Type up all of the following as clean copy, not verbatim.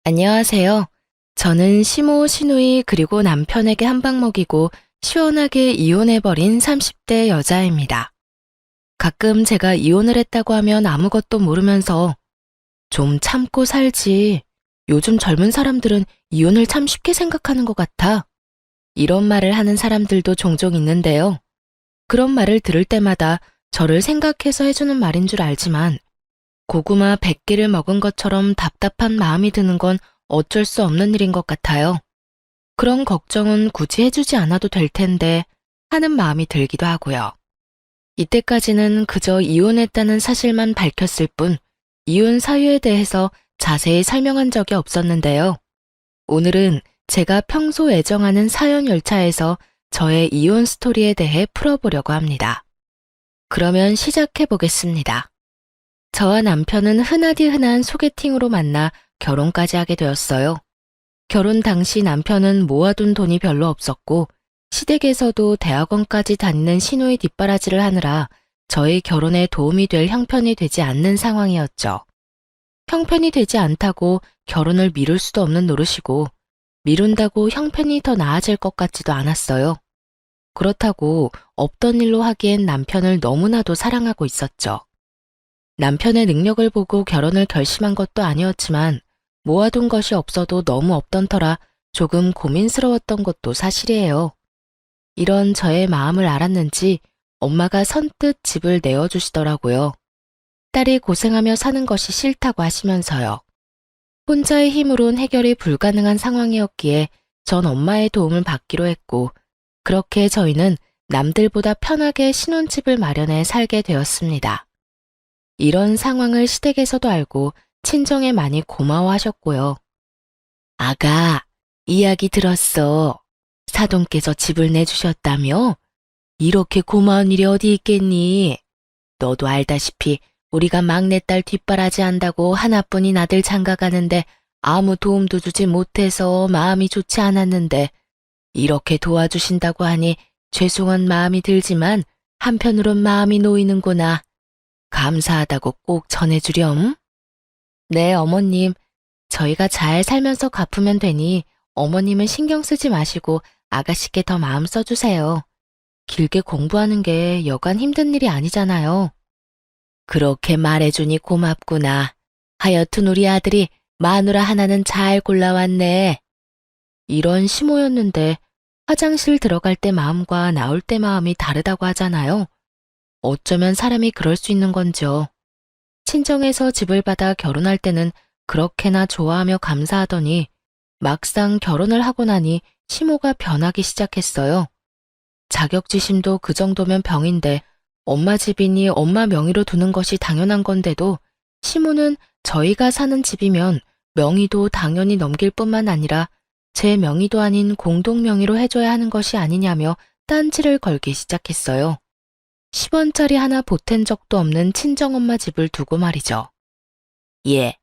안녕하세요. 저는 시모, 시누이 그리고 남편에게 한 방 먹이고 시원하게 이혼해버린 30대 여자입니다. 가끔 제가 이혼을 했다고 하면 아무것도 모르면서 좀 참고 살지. 요즘 젊은 사람들은 이혼을 참 쉽게 생각하는 것 같아. 이런 말을 하는 사람들도 종종 있는데요. 그런 말을 들을 때마다 저를 생각해서 해주는 말인 줄 알지만 고구마 100개를 먹은 것처럼 답답한 마음이 드는 건 어쩔 수 없는 일인 것 같아요. 그런 걱정은 굳이 해주지 않아도 될 텐데 하는 마음이 들기도 하고요. 이때까지는 그저 이혼했다는 사실만 밝혔을 뿐 이혼 사유에 대해서 자세히 설명한 적이 없었는데요. 오늘은 제가 평소 애정하는 사연 열차에서 저의 이혼 스토리에 대해 풀어보려고 합니다. 그러면 시작해 보겠습니다. 저와 남편은 흔하디 흔한 소개팅으로 만나 결혼까지 하게 되었어요. 결혼 당시 남편은 모아둔 돈이 별로 없었고 시댁에서도 대학원까지 다니는 시누이 뒷바라지를 하느라 저희 결혼에 도움이 될 형편이 되지 않는 상황이었죠. 형편이 되지 않다고 결혼을 미룰 수도 없는 노릇이고 미룬다고 형편이 더 나아질 것 같지도 않았어요. 그렇다고 없던 일로 하기엔 남편을 너무나도 사랑하고 있었죠. 남편의 능력을 보고 결혼을 결심한 것도 아니었지만 모아둔 것이 없어도 너무 없던 터라 조금 고민스러웠던 것도 사실이에요. 이런 저의 마음을 알았는지 엄마가 선뜻 집을 내어주시더라고요. 딸이 고생하며 사는 것이 싫다고 하시면서요. 혼자의 힘으론 해결이 불가능한 상황이었기에 전 엄마의 도움을 받기로 했고 그렇게 저희는 남들보다 편하게 신혼집을 마련해 살게 되었습니다. 이런 상황을 시댁에서도 알고 친정에 많이 고마워하셨고요. 아가, 이야기 들었어. 사돈께서 집을 내주셨다며? 이렇게 고마운 일이 어디 있겠니? 너도 알다시피 우리가 막내딸 뒷바라지 한다고 하나뿐인 아들 장가가는데 아무 도움도 주지 못해서 마음이 좋지 않았는데 이렇게 도와주신다고 하니 죄송한 마음이 들지만 한편으론 마음이 놓이는구나. 감사하다고 꼭 전해주렴. 네, 어머님. 저희가 잘 살면서 갚으면 되니 어머님은 신경 쓰지 마시고 아가씨께 더 마음 써주세요. 길게 공부하는 게 여간 힘든 일이 아니잖아요. 그렇게 말해주니 고맙구나. 하여튼 우리 아들이 마누라 하나는 잘 골라왔네. 이런 시모였는데 화장실 들어갈 때 마음과 나올 때 마음이 다르다고 하잖아요. 어쩌면 사람이 그럴 수 있는 건지요. 친정에서 집을 받아 결혼할 때는 그렇게나 좋아하며 감사하더니 막상 결혼을 하고 나니 시모가 변하기 시작했어요. 자격지심도 그 정도면 병인데 엄마 집이니 엄마 명의로 두는 것이 당연한 건데도 시모는 저희가 사는 집이면 명의도 당연히 넘길 뿐만 아니라 제 명의도 아닌 공동 명의로 해줘야 하는 것이 아니냐며 딴지를 걸기 시작했어요. 10원짜리 하나 보탠 적도 없는 친정엄마 집을 두고 말이죠. 예,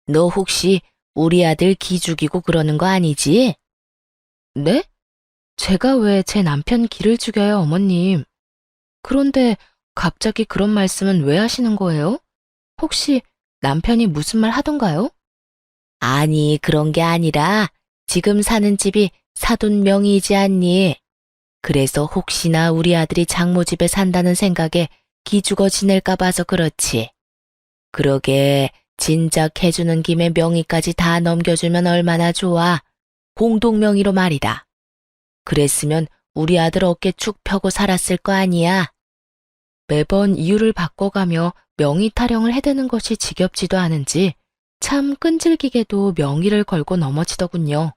너 혹시 우리 아들 기죽이고 그러는 거 아니지? 네? 제가 왜 제 남편 기를 죽여요, 어머님? 그런데 갑자기 그런 말씀은 왜 하시는 거예요? 혹시 남편이 무슨 말 하던가요? 아니, 그런 게 아니라 지금 사는 집이 사돈 명의이지 않니? 그래서 혹시나 우리 아들이 장모 집에 산다는 생각에 기죽어 지낼까 봐서 그렇지. 그러게 진작 해주는 김에 명의까지 다 넘겨주면 얼마나 좋아. 공동 명의로 말이다. 그랬으면 우리 아들 어깨 축 펴고 살았을 거 아니야. 매번 이유를 바꿔가며 명의 타령을 해대는 것이 지겹지도 않은지 참 끈질기게도 명의를 걸고 넘어지더군요.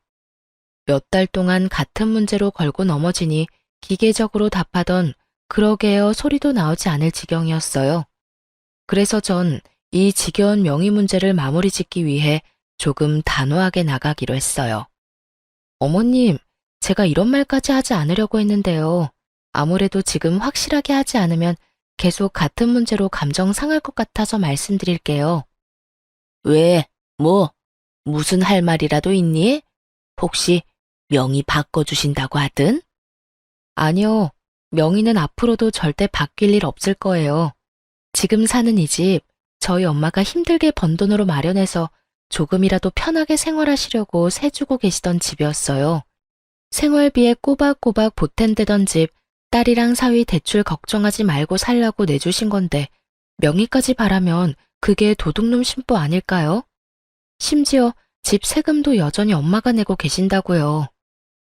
몇 달 동안 같은 문제로 걸고 넘어지니 기계적으로 답하던 그러게요 소리도 나오지 않을 지경이었어요. 그래서 전 이 지겨운 명의 문제를 마무리 짓기 위해 조금 단호하게 나가기로 했어요. 어머님, 제가 이런 말까지 하지 않으려고 했는데요. 아무래도 지금 확실하게 하지 않으면 계속 같은 문제로 감정 상할 것 같아서 말씀드릴게요. 왜? 뭐? 무슨 할 말이라도 있니? 혹시 명의 바꿔주신다고 하든? 아니요. 명의는 앞으로도 절대 바뀔 일 없을 거예요. 지금 사는 이 집, 저희 엄마가 힘들게 번 돈으로 마련해서 조금이라도 편하게 생활하시려고 세주고 계시던 집이었어요. 생활비에 꼬박꼬박 보탬되던 집, 딸이랑 사위 대출 걱정하지 말고 살라고 내주신 건데 명의까지 바라면 그게 도둑놈 심보 아닐까요? 심지어 집 세금도 여전히 엄마가 내고 계신다고요.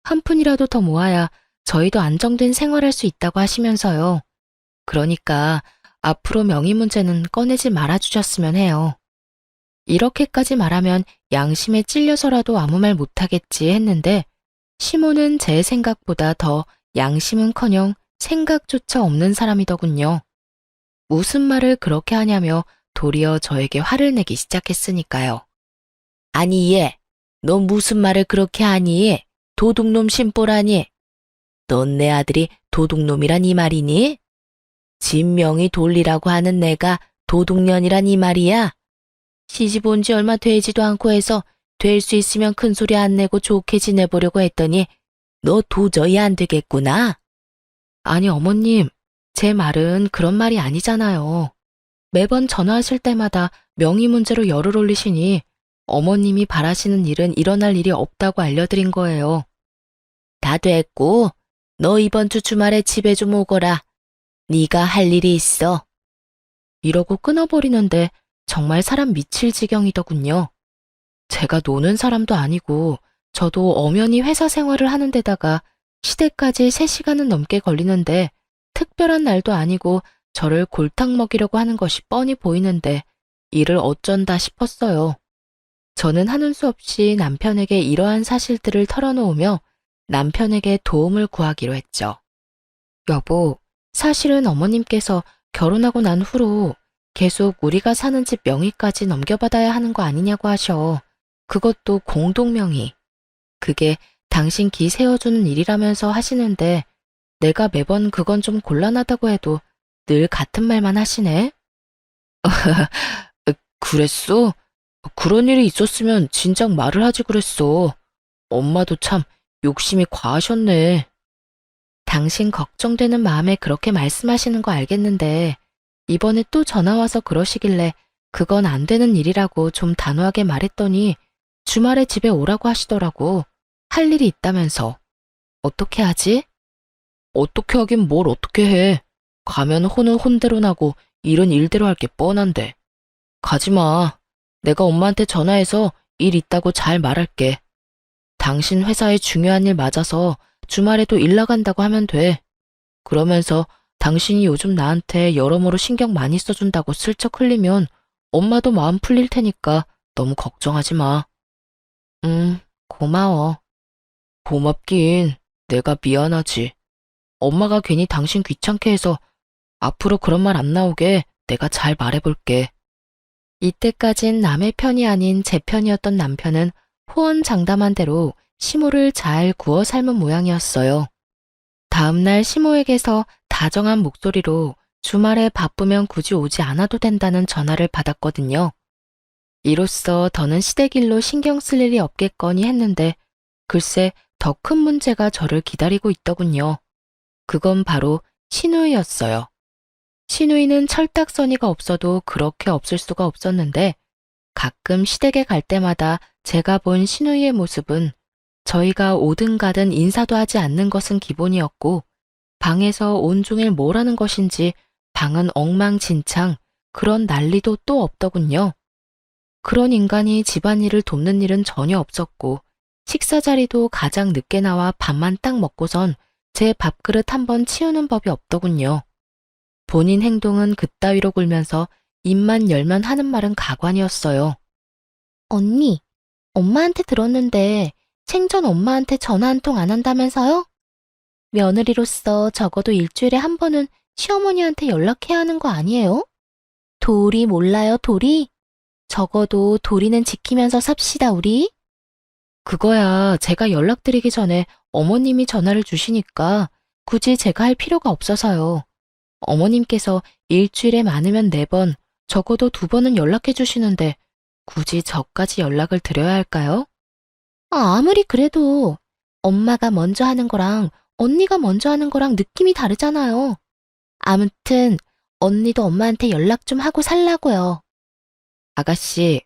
한 푼이라도 더 모아야 저희도 안정된 생활할 수 있다고 하시면서요. 그러니까 앞으로 명의 문제는 꺼내지 말아주셨으면 해요. 이렇게까지 말하면 양심에 찔려서라도 아무 말 못하겠지 했는데 시모는 제 생각보다 더 양심은커녕 생각조차 없는 사람이더군요. 무슨 말을 그렇게 하냐며 도리어 저에게 화를 내기 시작했으니까요. 아니 얘, 너 무슨 말을 그렇게 하니? 도둑놈 심보라니? 넌 내 아들이 도둑놈이란 이 말이니? 진명이 돌리라고 하는 내가 도둑년이란 이 말이야? 시집 온 지 얼마 되지도 않고 해서 될 수 있으면 큰 소리 안 내고 좋게 지내보려고 했더니 너 도저히 안 되겠구나. 아니 어머님, 제 말은 그런 말이 아니잖아요. 매번 전화하실 때마다 명의 문제로 열을 올리시니 어머님이 바라시는 일은 일어날 일이 없다고 알려드린 거예요. 다 됐고, 너 이번 주 주말에 집에 좀 오거라. 네가 할 일이 있어. 이러고 끊어버리는데 정말 사람 미칠 지경이더군요. 제가 노는 사람도 아니고 저도 엄연히 회사 생활을 하는 데다가 시댁까지 3시간은 넘게 걸리는데 특별한 날도 아니고 저를 골탕 먹이려고 하는 것이 뻔히 보이는데 이를 어쩐다 싶었어요. 저는 하는 수 없이 남편에게 이러한 사실들을 털어놓으며 남편에게 도움을 구하기로 했죠. 여보, 사실은 어머님께서 결혼하고 난 후로 계속 우리가 사는 집 명의까지 넘겨받아야 하는 거 아니냐고 하셔. 그것도 공동명의. 그게 당신 기 세워주는 일이라면서 하시는데 내가 매번 그건 좀 곤란하다고 해도 늘 같은 말만 하시네. 그랬어? 그런 일이 있었으면 진작 말을 하지 그랬어. 엄마도 참 욕심이 과하셨네. 당신 걱정되는 마음에 그렇게 말씀하시는 거 알겠는데 이번에 또 전화와서 그러시길래 그건 안 되는 일이라고 좀 단호하게 말했더니 주말에 집에 오라고 하시더라고. 할 일이 있다면서. 어떻게 하지? 어떻게 하긴 뭘 어떻게 해. 가면 혼은 혼대로 나고 일은 일대로 할 게 뻔한데. 가지마. 내가 엄마한테 전화해서 일 있다고 잘 말할게. 당신 회사에 중요한 일 맞아서 주말에도 일 나간다고 하면 돼. 그러면서 당신이 요즘 나한테 여러모로 신경 많이 써준다고 슬쩍 흘리면 엄마도 마음 풀릴 테니까 너무 걱정하지 마. 고마워. 고맙긴. 내가 미안하지. 엄마가 괜히 당신 귀찮게 해서 앞으로 그런 말 안 나오게 내가 잘 말해볼게. 이때까진 남의 편이 아닌 제 편이었던 남편은 호언장담한 대로 시모를 잘 구워 삶은 모양이었어요. 다음날 시모에게서 다정한 목소리로 주말에 바쁘면 굳이 오지 않아도 된다는 전화를 받았거든요. 이로써 더는 시댁 일로 신경 쓸 일이 없겠거니 했는데 글쎄 더 큰 문제가 저를 기다리고 있더군요. 그건 바로 시누이였어요. 시누이는 철딱서니가 없어도 그렇게 없을 수가 없었는데 가끔 시댁에 갈 때마다 제가 본 시누이의 모습은 저희가 오든 가든 인사도 하지 않는 것은 기본이었고 방에서 온종일 뭘 하는 것인지 방은 엉망진창 그런 난리도 또 없더군요. 그런 인간이 집안일을 돕는 일은 전혀 없었고 식사 자리도 가장 늦게 나와 밥만 딱 먹고선 제 밥그릇 한번 치우는 법이 없더군요. 본인 행동은 그따위로 굴면서 입만 열면 하는 말은 가관이었어요. 언니, 엄마한테 들었는데 생전 엄마한테 전화 한 통 안 한다면서요? 며느리로서 적어도 일주일에 한 번은 시어머니한테 연락해야 하는 거 아니에요? 도리 몰라요, 도리? 적어도 도리는 지키면서 삽시다, 우리. 그거야 제가 연락드리기 전에 어머님이 전화를 주시니까 굳이 제가 할 필요가 없어서요. 어머님께서 일주일에 많으면 4번, 적어도 2번은 연락해 주시는데 굳이 저까지 연락을 드려야 할까요? 아무리 그래도 엄마가 먼저 하는 거랑 언니가 먼저 하는 거랑 느낌이 다르잖아요. 아무튼 언니도 엄마한테 연락 좀 하고 살라고요. 아가씨,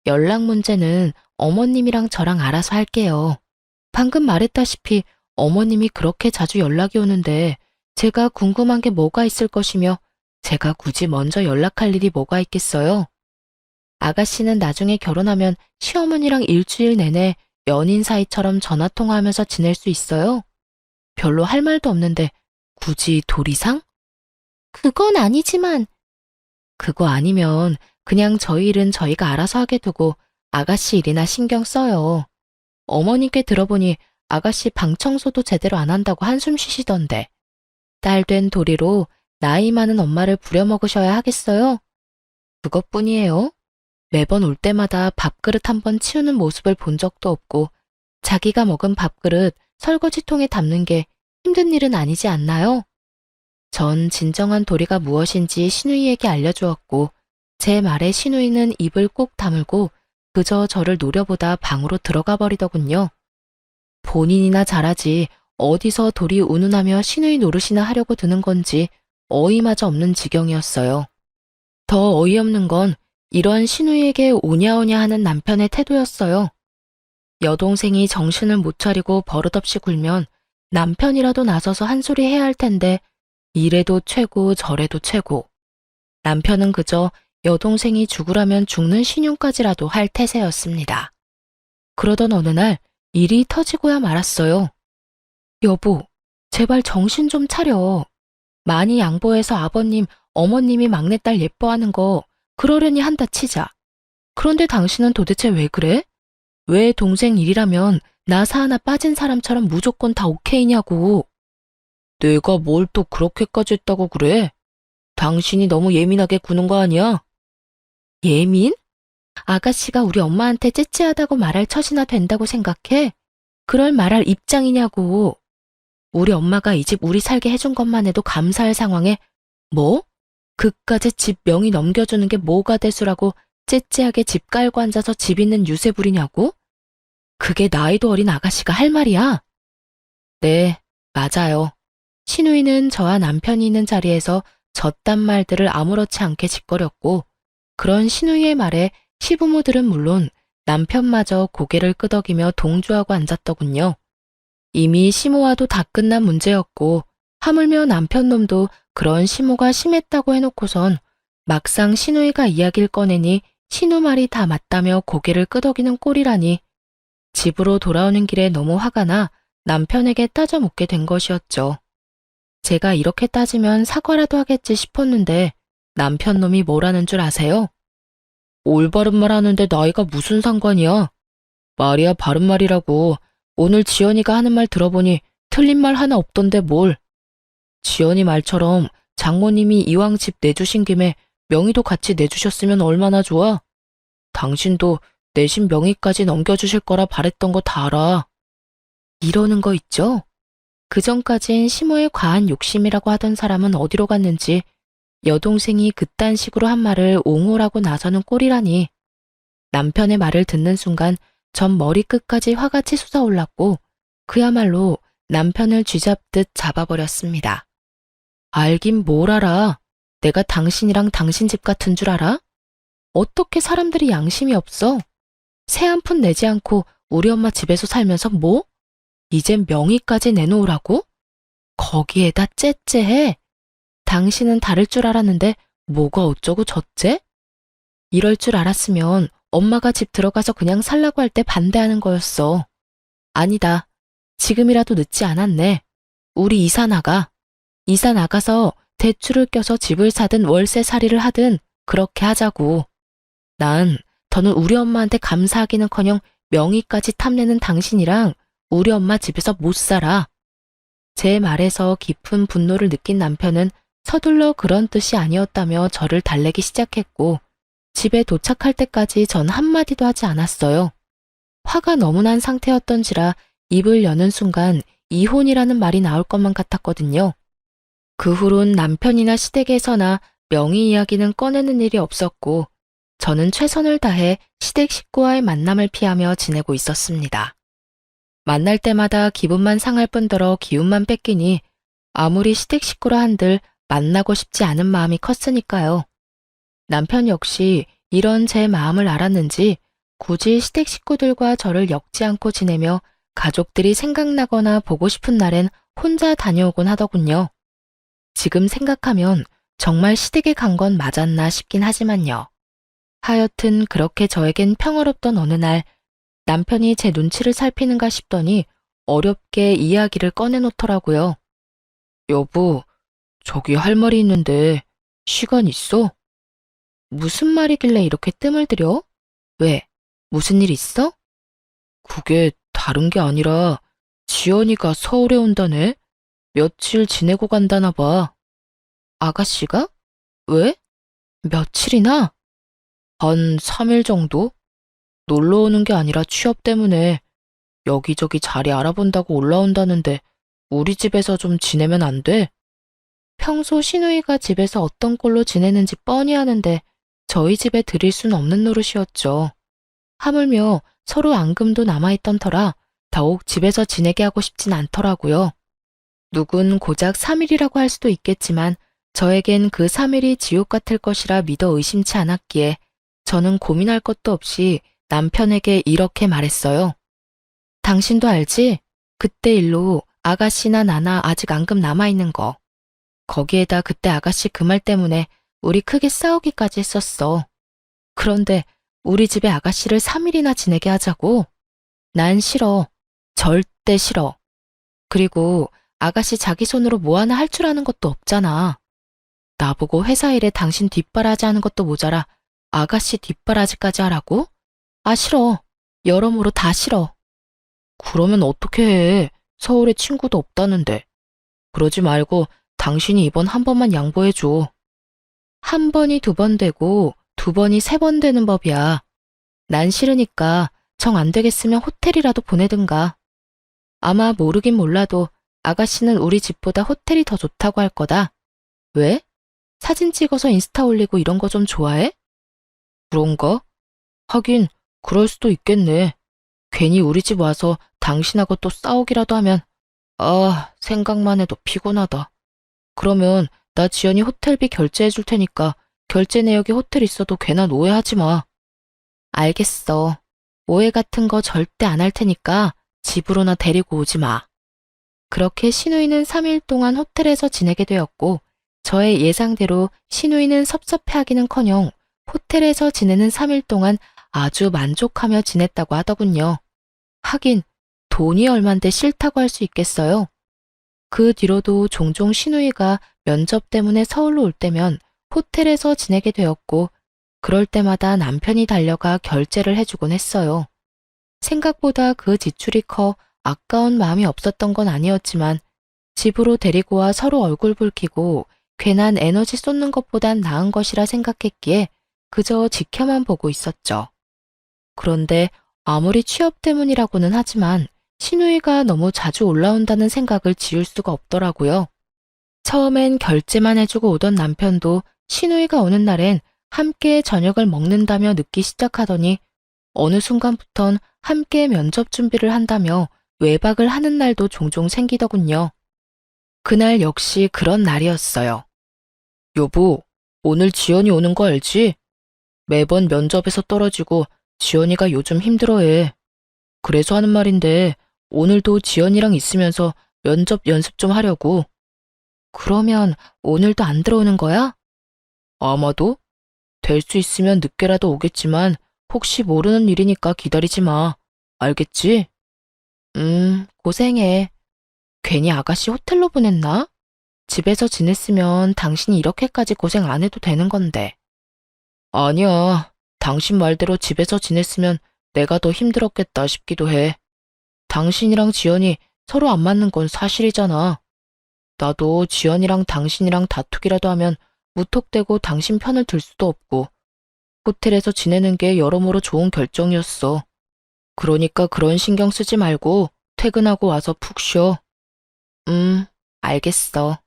연락 문제는 어머님이랑 저랑 알아서 할게요. 방금 말했다시피 어머님이 그렇게 자주 연락이 오는데 제가 궁금한 게 뭐가 있을 것이며 제가 굳이 먼저 연락할 일이 뭐가 있겠어요? 아가씨는 나중에 결혼하면 시어머니랑 일주일 내내 연인 사이처럼 전화통화하면서 지낼 수 있어요? 별로 할 말도 없는데 굳이 도리상? 그건 아니지만. 그거 아니면 그냥 저희 일은 저희가 알아서 하게 두고 아가씨 일이나 신경 써요. 어머님께 들어보니 아가씨 방 청소도 제대로 안 한다고 한숨 쉬시던데. 딸 된 도리로 나이 많은 엄마를 부려먹으셔야 하겠어요? 그것뿐이에요. 매번 올 때마다 밥그릇 한 번 치우는 모습을 본 적도 없고 자기가 먹은 밥그릇 설거지통에 담는 게 힘든 일은 아니지 않나요? 전 진정한 도리가 무엇인지 시누이에게 알려주었고 제 말에 시누이는 입을 꼭 다물고 그저 저를 노려보다 방으로 들어가 버리더군요. 본인이나 잘하지 어디서 도리 운운하며 시누이 노릇이나 하려고 드는 건지 어이마저 없는 지경이었어요. 더 어이없는 건 이런 시누이에게 오냐오냐 하는 남편의 태도였어요. 여동생이 정신을 못 차리고 버릇없이 굴면 남편이라도 나서서 한 소리 해야 할 텐데 이래도 최고 저래도 최고. 남편은 그저 여동생이 죽으라면 죽는 신용까지라도 할 태세였습니다. 그러던 어느 날 일이 터지고야 말았어요. 여보, 제발 정신 좀 차려. 많이 양보해서 아버님, 어머님이 막내딸 예뻐하는 거 그러려니 한다 치자. 그런데 당신은 도대체 왜 그래? 왜 동생 일이라면 나사 하나 빠진 사람처럼 무조건 다 오케이냐고. 내가 뭘 또 그렇게까지 했다고 그래? 당신이 너무 예민하게 구는 거 아니야? 예민? 아가씨가 우리 엄마한테 째째하다고 말할 처지나 된다고 생각해? 그럴 말할 입장이냐고. 우리 엄마가 이 집 우리 살게 해준 것만 해도 감사할 상황에 뭐? 그까지 집 명의 넘겨주는 게 뭐가 대수라고 째째하게 집 깔고 앉아서 집 있는 유세 부리냐고? 그게 나이도 어린 아가씨가 할 말이야? 네, 맞아요. 시누이는 저와 남편이 있는 자리에서 저딴 말들을 아무렇지 않게 짓거렸고 그런 시누이의 말에 시부모들은 물론 남편마저 고개를 끄덕이며 동조하고 앉았더군요. 이미 시모와도 다 끝난 문제였고 하물며 남편 놈도 그런 시모가 심했다고 해놓고선 막상 시누이가 이야기를 꺼내니 시누 말이 다 맞다며 고개를 끄덕이는 꼴이라니 집으로 돌아오는 길에 너무 화가 나 남편에게 따져 묻게 된 것이었죠. 제가 이렇게 따지면 사과라도 하겠지 싶었는데 남편 놈이 뭐라는 줄 아세요? 올바른 말 하는데 나이가 무슨 상관이야? 말이야 바른 말이라고. 오늘 지연이가 하는 말 들어보니 틀린 말 하나 없던데 뭘. 지연이 말처럼 장모님이 이왕 집 내주신 김에 명의도 같이 내주셨으면 얼마나 좋아. 당신도 내신 명의까지 넘겨주실 거라 바랬던 거 다 알아. 이러는 거 있죠? 그전까진 시모의 과한 욕심이라고 하던 사람은 어디로 갔는지 여동생이 그딴 식으로 한 말을 옹호라고 나서는 꼴이라니. 남편의 말을 듣는 순간 전 머리끝까지 화가 치솟아 올랐고 그야말로 남편을 쥐잡듯 잡아버렸습니다. 알긴 뭘 알아. 내가 당신이랑 당신 집 같은 줄 알아? 어떻게 사람들이 양심이 없어? 새 한 푼 내지 않고 우리 엄마 집에서 살면서 뭐? 이젠 명의까지 내놓으라고? 거기에다 째째해? 당신은 다를 줄 알았는데 뭐가 어쩌고 저째? 이럴 줄 알았으면 엄마가 집 들어가서 그냥 살라고 할 때 반대하는 거였어. 아니다. 지금이라도 늦지 않았네. 우리 이사 나가. 이사 나가서 대출을 껴서 집을 사든 월세살이를 하든 그렇게 하자고. 난 더는 우리 엄마한테 감사하기는커녕 명의까지 탐내는 당신이랑 우리 엄마 집에서 못 살아. 제 말에서 깊은 분노를 느낀 남편은 서둘러 그런 뜻이 아니었다며 저를 달래기 시작했고 집에 도착할 때까지 전 한마디도 하지 않았어요. 화가 너무 난 상태였던지라 입을 여는 순간 이혼이라는 말이 나올 것만 같았거든요. 그 후론 남편이나 시댁에서나 명의 이야기는 꺼내는 일이 없었고 저는 최선을 다해 시댁 식구와의 만남을 피하며 지내고 있었습니다. 만날 때마다 기분만 상할 뿐더러 기운만 뺏기니 아무리 시댁 식구라 한들 만나고 싶지 않은 마음이 컸으니까요. 남편 역시 이런 제 마음을 알았는지 굳이 시댁 식구들과 저를 엮지 않고 지내며 가족들이 생각나거나 보고 싶은 날엔 혼자 다녀오곤 하더군요. 지금 생각하면 정말 시댁에 간 건 맞았나 싶긴 하지만요. 하여튼 그렇게 저에겐 평화롭던 어느 날 남편이 제 눈치를 살피는가 싶더니 어렵게 이야기를 꺼내놓더라고요. 여보, 저기 할 말이 있는데 시간 있어? 무슨 말이길래 이렇게 뜸을 들여? 왜? 무슨 일 있어? 그게 다른 게 아니라 지연이가 서울에 온다네? 며칠 지내고 간다나 봐. 아가씨가? 왜? 며칠이나? 한 3일 정도? 놀러 오는 게 아니라 취업 때문에 여기저기 자리 알아본다고 올라온다는데 우리 집에서 좀 지내면 안 돼? 평소 시누이가 집에서 어떤 꼴로 지내는지 뻔히 아는데 저희 집에 들일 순 없는 노릇이었죠. 하물며 서로 앙금도 남아있던 터라 더욱 집에서 지내게 하고 싶진 않더라고요. 누군 고작 3일이라고 할 수도 있겠지만 저에겐 그 3일이 지옥 같을 것이라 믿어 의심치 않았기에 저는 고민할 것도 없이 남편에게 이렇게 말했어요. 당신도 알지? 그때 일로 아가씨나 나나 아직 앙금 남아있는 거. 거기에다 그때 아가씨 그 말 때문에 우리 크게 싸우기까지 했었어. 그런데 우리 집에 아가씨를 3일이나 지내게 하자고? 난 싫어. 절대 싫어. 그리고 아가씨 자기 손으로 뭐 하나 할 줄 아는 것도 없잖아. 나보고 회사 일에 당신 뒷바라지 하는 것도 모자라 아가씨 뒷바라지까지 하라고? 아, 싫어. 여러모로 다 싫어. 그러면 어떻게 해? 서울에 친구도 없다는데. 그러지 말고 당신이 이번 한 번만 양보해줘. 한 번이 2번 되고 2번이 3번 되는 법이야. 난 싫으니까 정 안 되겠으면 호텔이라도 보내든가. 아마 모르긴 몰라도 아가씨는 우리 집보다 호텔이 더 좋다고 할 거다. 왜? 사진 찍어서 인스타 올리고 이런 거 좀 좋아해? 그런가? 하긴 그럴 수도 있겠네. 괜히 우리 집 와서 당신하고 또 싸우기라도 하면 생각만 해도 피곤하다. 그러면 나 지연이 호텔비 결제해 줄 테니까 결제 내역에 호텔 있어도 괜한 오해하지 마. 알겠어. 오해 같은 거 절대 안 할 테니까 집으로나 데리고 오지 마. 그렇게 시누이는 3일 동안 호텔에서 지내게 되었고 저의 예상대로 시누이는 섭섭해하기는커녕 호텔에서 지내는 3일 동안 아주 만족하며 지냈다고 하더군요. 하긴 돈이 얼만데 싫다고 할 수 있겠어요. 그 뒤로도 종종 시누이가 면접 때문에 서울로 올 때면 호텔에서 지내게 되었고 그럴 때마다 남편이 달려가 결제를 해주곤 했어요. 생각보다 그 지출이 커 아까운 마음이 없었던 건 아니었지만 집으로 데리고 와 서로 얼굴 붉히고 괜한 에너지 쏟는 것보단 나은 것이라 생각했기에 그저 지켜만 보고 있었죠. 그런데 아무리 취업 때문이라고는 하지만 시누이가 너무 자주 올라온다는 생각을 지울 수가 없더라고요. 처음엔 결제만 해주고 오던 남편도 시누이가 오는 날엔 함께 저녁을 먹는다며 늦기 시작하더니 어느 순간부턴 함께 면접 준비를 한다며 외박을 하는 날도 종종 생기더군요. 그날 역시 그런 날이었어요. 여보, 오늘 지연이 오는 거 알지? 매번 면접에서 떨어지고 지연이가 요즘 힘들어해. 그래서 하는 말인데 오늘도 지연이랑 있으면서 면접 연습 좀 하려고. 그러면 오늘도 안 들어오는 거야? 아마도. 될 수 있으면 늦게라도 오겠지만 혹시 모르는 일이니까 기다리지 마. 알겠지? 고생해. 괜히 아가씨 호텔로 보냈나? 집에서 지냈으면 당신이 이렇게까지 고생 안 해도 되는 건데. 아니야. 당신 말대로 집에서 지냈으면 내가 더 힘들었겠다 싶기도 해. 당신이랑 지연이 서로 안 맞는 건 사실이잖아. 나도 지연이랑 당신이랑 다투기라도 하면 무턱대고 당신 편을 들 수도 없고 호텔에서 지내는 게 여러모로 좋은 결정이었어. 그러니까 그런 신경 쓰지 말고 퇴근하고 와서 푹 쉬어. 알겠어.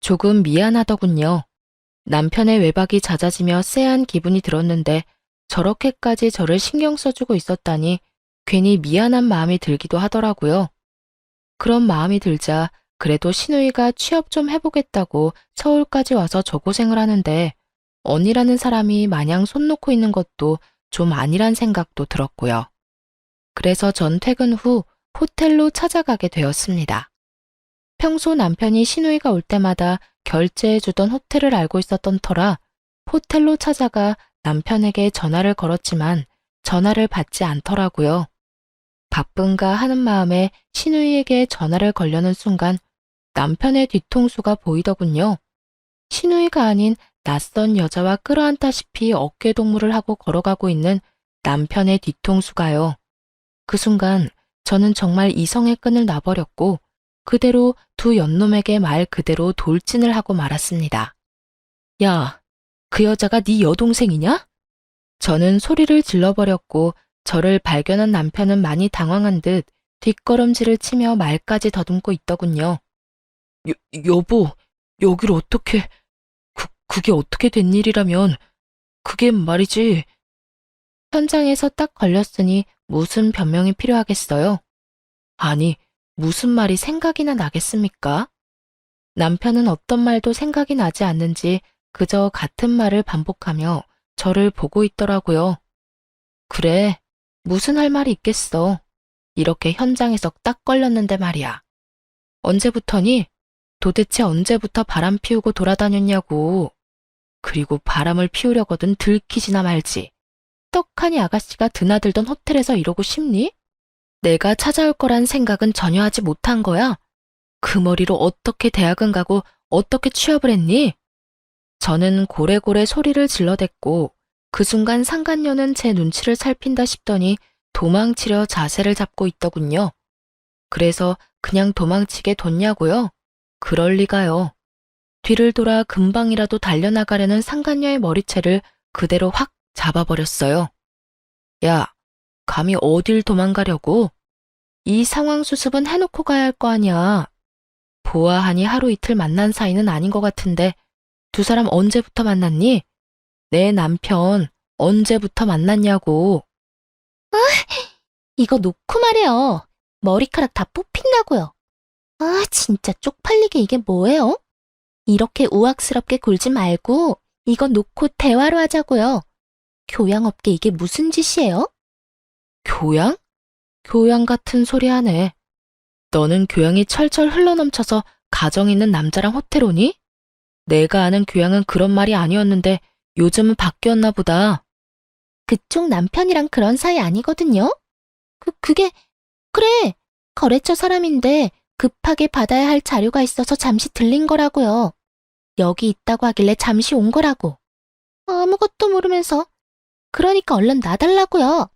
조금 미안하더군요. 남편의 외박이 잦아지며 쎄한 기분이 들었는데 저렇게까지 저를 신경 써주고 있었다니 괜히 미안한 마음이 들기도 하더라고요. 그런 마음이 들자 그래도 시누이가 취업 좀 해보겠다고 서울까지 와서 저 고생을 하는데 언니라는 사람이 마냥 손 놓고 있는 것도 좀 아니란 생각도 들었고요. 그래서 전 퇴근 후 호텔로 찾아가게 되었습니다. 평소 남편이 시누이가 올 때마다 결제해주던 호텔을 알고 있었던 터라 호텔로 찾아가 남편에게 전화를 걸었지만 전화를 받지 않더라고요. 바쁜가 하는 마음에 시누이에게 전화를 걸려는 순간 남편의 뒤통수가 보이더군요. 시누이가 아닌 낯선 여자와 끌어안다시피 어깨동무를 하고 걸어가고 있는 남편의 뒤통수가요. 그 순간 저는 정말 이성의 끈을 놔버렸고 그대로 두 연놈에게 말 그대로 돌진을 하고 말았습니다. 야, 그 여자가 네 여동생이냐? 저는 소리를 질러버렸고 저를 발견한 남편은 많이 당황한 듯 뒷걸음질을 치며 말까지 더듬고 있더군요. 여보, 여길 어떻게, 그게 어떻게 된 일이라면, 그게 말이지. 현장에서 딱 걸렸으니 무슨 변명이 필요하겠어요? 아니, 무슨 말이 생각이나 나겠습니까? 남편은 어떤 말도 생각이 나지 않는지 그저 같은 말을 반복하며 저를 보고 있더라고요. 그래, 무슨 할 말이 있겠어. 이렇게 현장에서 딱 걸렸는데 말이야. 언제부터니? 도대체 언제부터 바람 피우고 돌아다녔냐고. 그리고 바람을 피우려거든 들키지나 말지. 떡하니 아가씨가 드나들던 호텔에서 이러고 싶니? 내가 찾아올 거란 생각은 전혀 하지 못한 거야. 그 머리로 어떻게 대학은 가고 어떻게 취업을 했니? 저는 고래고래 소리를 질러댔고 그 순간 상간녀는 제 눈치를 살핀다 싶더니 도망치려 자세를 잡고 있더군요. 그래서 그냥 도망치게 뒀냐고요? 그럴 리가요. 뒤를 돌아 금방이라도 달려나가려는 상간녀의 머리채를 그대로 확 잡아버렸어요. 야, 감히 어딜 도망가려고? 이 상황 수습은 해놓고 가야 할 거 아니야. 보아하니 하루 이틀 만난 사이는 아닌 것 같은데 두 사람 언제부터 만났니? 내 남편 언제부터 만났냐고. 이거 놓고 말해요. 머리카락 다 뽑힌다고요. 아, 진짜 쪽팔리게 이게 뭐예요? 이렇게 우악스럽게 굴지 말고 이거 놓고 대화로 하자고요. 교양 없게 이게 무슨 짓이에요? 교양? 교양 같은 소리 하네. 너는 교양이 철철 흘러넘쳐서 가정 있는 남자랑 호텔 오니? 내가 아는 교양은 그런 말이 아니었는데 요즘은 바뀌었나 보다. 그쪽 남편이랑 그런 사이 아니거든요? 그래. 거래처 사람인데 급하게 받아야 할 자료가 있어서 잠시 들린 거라고요. 여기 있다고 하길래 잠시 온 거라고. 아무것도 모르면서. 그러니까 얼른 놔달라고요.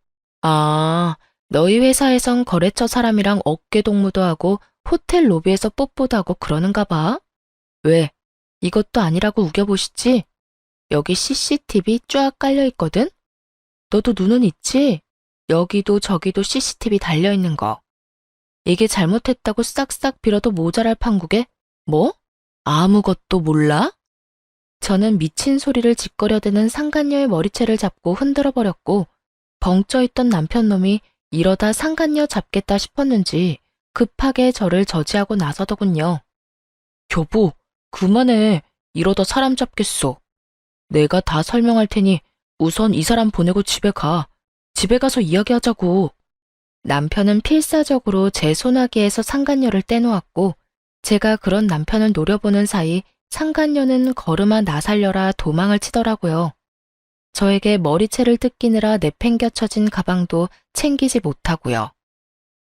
아, 너희 회사에선 거래처 사람이랑 어깨 동무도 하고 호텔 로비에서 뽀뽀도 하고 그러는가 봐. 왜? 이것도 아니라고 우겨보시지? 여기 CCTV 쫙 깔려있거든? 너도 눈은 있지? 여기도 저기도 CCTV 달려있는 거. 이게 잘못했다고 싹싹 빌어도 모자랄 판국에 뭐? 아무것도 몰라? 저는 미친 소리를 짓거려대는 상간녀의 머리채를 잡고 흔들어버렸고 벙쪄있던 남편놈이 이러다 상간녀 잡겠다 싶었는지 급하게 저를 저지하고 나서더군요. 여보, 그만해. 이러다 사람 잡겠어. 내가 다 설명할 테니 우선 이 사람 보내고 집에 가. 집에 가서 이야기하자고. 남편은 필사적으로 제 소나기에서 상간녀를 떼놓았고 제가 그런 남편을 노려보는 사이 상간녀는 걸음아 나 살려라 도망을 치더라고요. 저에게 머리채를 뜯기느라 내팽겨쳐진 가방도 챙기지 못하고요.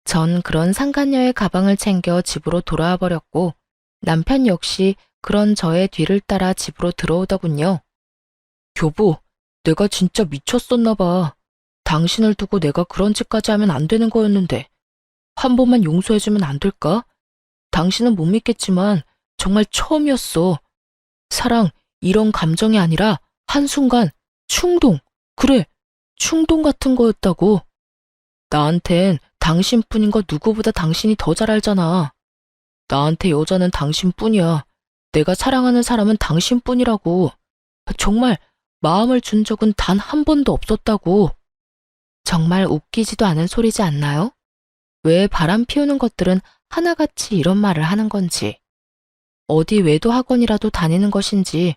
전 그런 상간녀의 가방을 챙겨 집으로 돌아와 버렸고 남편 역시 그런 저의 뒤를 따라 집으로 들어오더군요. 여보, 내가 진짜 미쳤었나 봐. 당신을 두고 내가 그런 짓까지 하면 안 되는 거였는데 한 번만 용서해주면 안 될까? 당신은 못 믿겠지만 정말 처음이었어. 사랑, 이런 감정이 아니라 한순간 충동, 그래, 충동 같은 거였다고. 나한텐 당신뿐인 거 누구보다 당신이 더 잘 알잖아. 나한테 여자는 당신뿐이야. 내가 사랑하는 사람은 당신뿐이라고. 정말 마음을 준 적은 단 한 번도 없었다고. 정말 웃기지도 않은 소리지 않나요? 왜 바람 피우는 것들은 하나같이 이런 말을 하는 건지. 어디 외도 학원이라도 다니는 것인지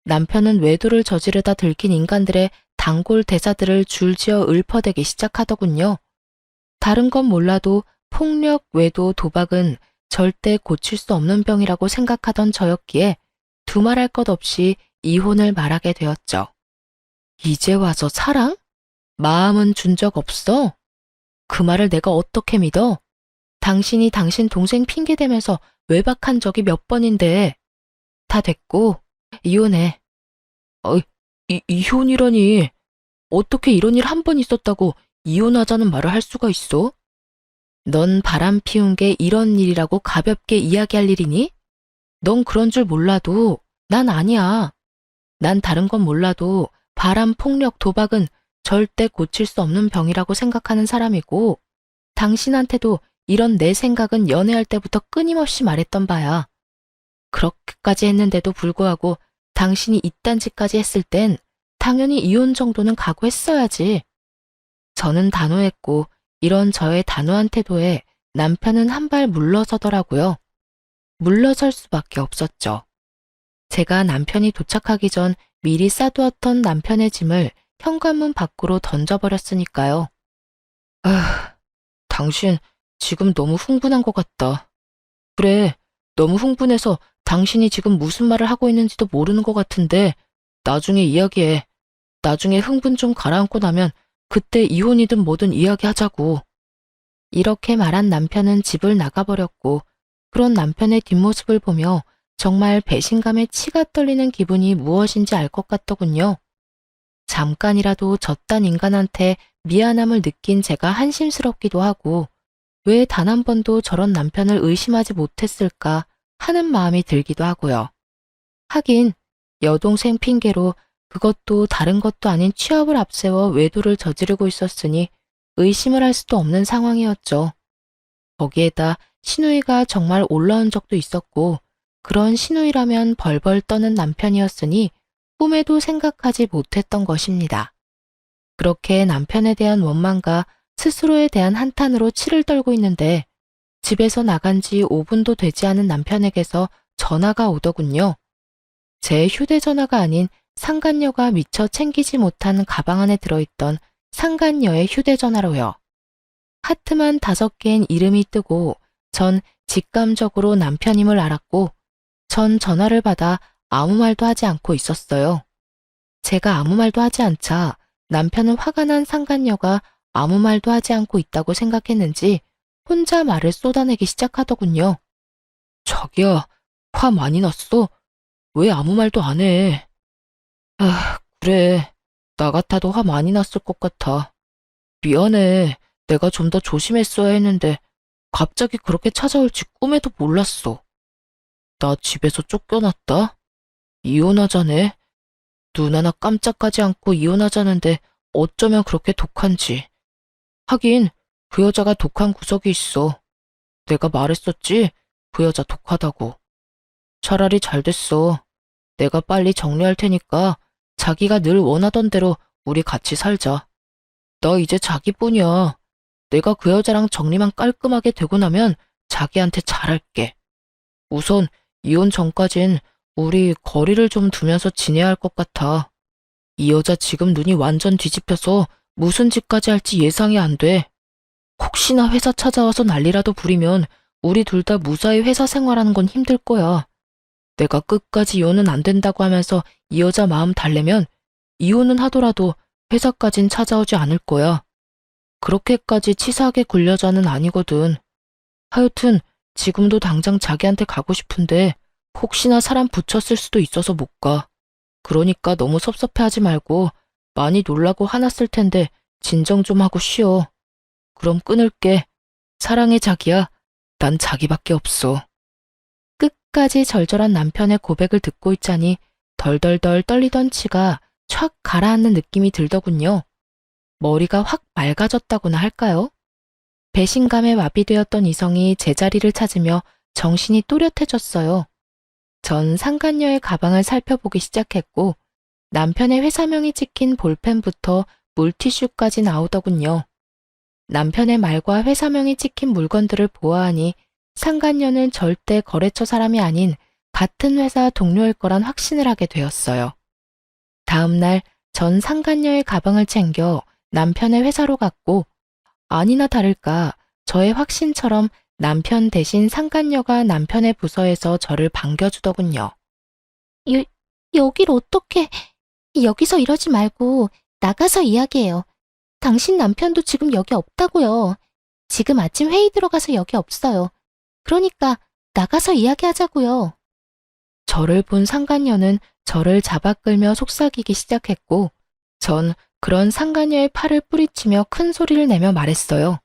남편은 외도를 저지르다 들킨 인간들의 단골 대사들을 줄지어 읊어대기 시작하더군요. 다른 건 몰라도 폭력, 외도, 도박은 절대 고칠 수 없는 병이라고 생각하던 저였기에 두말할 것 없이 이혼을 말하게 되었죠. 이제 와서 사랑? 마음은 준 적 없어? 그 말을 내가 어떻게 믿어? 당신이 당신 동생 핑계대면서 외박한 적이 몇 번인데. 다 됐고 이혼해. 이혼이라니. 어떻게 이런 일 한 번 있었다고 이혼하자는 말을 할 수가 있어? 넌 바람 피운 게 이런 일이라고 가볍게 이야기할 일이니? 넌 그런 줄 몰라도 난 아니야. 난 다른 건 몰라도 바람, 폭력, 도박은 절대 고칠 수 없는 병이라고 생각하는 사람이고, 당신한테도 이런 내 생각은 연애할 때부터 끊임없이 말했던 바야. 그렇게까지 했는데도 불구하고 당신이 이딴 짓까지 했을 땐 당연히 이혼 정도는 각오했어야지. 저는 단호했고 이런 저의 단호한 태도에 남편은 한 발 물러서더라고요. 물러설 수밖에 없었죠. 제가 남편이 도착하기 전 미리 싸두었던 남편의 짐을 현관문 밖으로 던져버렸으니까요. 당신 지금 너무 흥분한 것 같다. 그래, 너무 흥분해서 당신이 지금 무슨 말을 하고 있는지도 모르는 것 같은데 나중에 이야기해. 나중에 흥분 좀 가라앉고 나면 그때 이혼이든 뭐든 이야기하자고. 이렇게 말한 남편은 집을 나가버렸고 그런 남편의 뒷모습을 보며 정말 배신감에 치가 떨리는 기분이 무엇인지 알 것 같더군요. 잠깐이라도 저딴 인간한테 미안함을 느낀 제가 한심스럽기도 하고 왜 단 한 번도 저런 남편을 의심하지 못했을까 하는 마음이 들기도 하고요. 하긴 여동생 핑계로 그것도 다른 것도 아닌 취업을 앞세워 외도를 저지르고 있었으니 의심을 할 수도 없는 상황이었죠. 거기에다 시누이가 정말 올라온 적도 있었고 그런 시누이라면 벌벌 떠는 남편이었으니 꿈에도 생각하지 못했던 것입니다. 그렇게 남편에 대한 원망과 스스로에 대한 한탄으로 치를 떨고 있는데 집에서 나간 지 5분도 되지 않은 남편에게서 전화가 오더군요. 제 휴대전화가 아닌 상간녀가 미처 챙기지 못한 가방 안에 들어있던 상간녀의 휴대전화로요. 하트만 5개인 이름이 뜨고 전 직감적으로 남편임을 알았고 전 전화를 받아 아무 말도 하지 않고 있었어요. 제가 아무 말도 하지 않자 남편은 화가 난 상간녀가 아무 말도 하지 않고 있다고 생각했는지 혼자 말을 쏟아내기 시작하더군요. 자기야, 화 많이 났어? 왜 아무 말도 안 해? 그래. 나 같아도 화 많이 났을 것 같아. 미안해. 내가 좀 더 조심했어야 했는데 갑자기 그렇게 찾아올지 꿈에도 몰랐어. 나 집에서 쫓겨났다? 이혼하자네. 눈 하나 깜짝하지 않고 이혼하자는데 어쩌면 그렇게 독한지. 하긴 그 여자가 독한 구석이 있어. 내가 말했었지? 그 여자 독하다고. 차라리 잘 됐어. 내가 빨리 정리할 테니까 자기가 늘 원하던 대로 우리 같이 살자. 나 이제 자기뿐이야. 내가 그 여자랑 정리만 깔끔하게 되고 나면 자기한테 잘할게. 우선 이혼 전까진 우리 거리를 좀 두면서 지내야 할 것 같아. 이 여자 지금 눈이 완전 뒤집혀서 무슨 짓까지 할지 예상이 안 돼. 혹시나 회사 찾아와서 난리라도 부리면 우리 둘 다 무사히 회사 생활하는 건 힘들 거야. 내가 끝까지 이혼은 안 된다고 하면서 이 여자 마음 달래면 이혼은 하더라도 회사까진 찾아오지 않을 거야. 그렇게까지 치사하게 굴려자는 아니거든. 하여튼 지금도 당장 자기한테 가고 싶은데 혹시나 사람 붙였을 수도 있어서 못 가. 그러니까 너무 섭섭해하지 말고 많이 놀라고 화났을 텐데 진정 좀 하고 쉬어. 그럼 끊을게. 사랑해 자기야. 난 자기밖에 없어. 끝까지 절절한 남편의 고백을 듣고 있자니 덜덜덜 떨리던 치가 촥 가라앉는 느낌이 들더군요. 머리가 확 맑아졌다고나 할까요? 배신감에 마비되었던 이성이 제자리를 찾으며 정신이 또렷해졌어요. 전 상간녀의 가방을 살펴보기 시작했고 남편의 회사명이 찍힌 볼펜부터 물티슈까지 나오더군요. 남편의 말과 회사명이 찍힌 물건들을 보아하니 상간녀는 절대 거래처 사람이 아닌 같은 회사 동료일 거란 확신을 하게 되었어요. 다음 날 전 상간녀의 가방을 챙겨 남편의 회사로 갔고, 아니나 다를까 저의 확신처럼 남편 대신 상간녀가 남편의 부서에서 저를 반겨주더군요. 여길 어떻게, 여기서 이러지 말고 나가서 이야기해요. 당신 남편도 지금 여기 없다고요. 지금 아침 회의 들어가서 여기 없어요. 그러니까 나가서 이야기하자고요. 저를 본 상간녀는 저를 잡아 끌며 속삭이기 시작했고, 전 그런 상간녀의 팔을 뿌리치며 큰 소리를 내며 말했어요.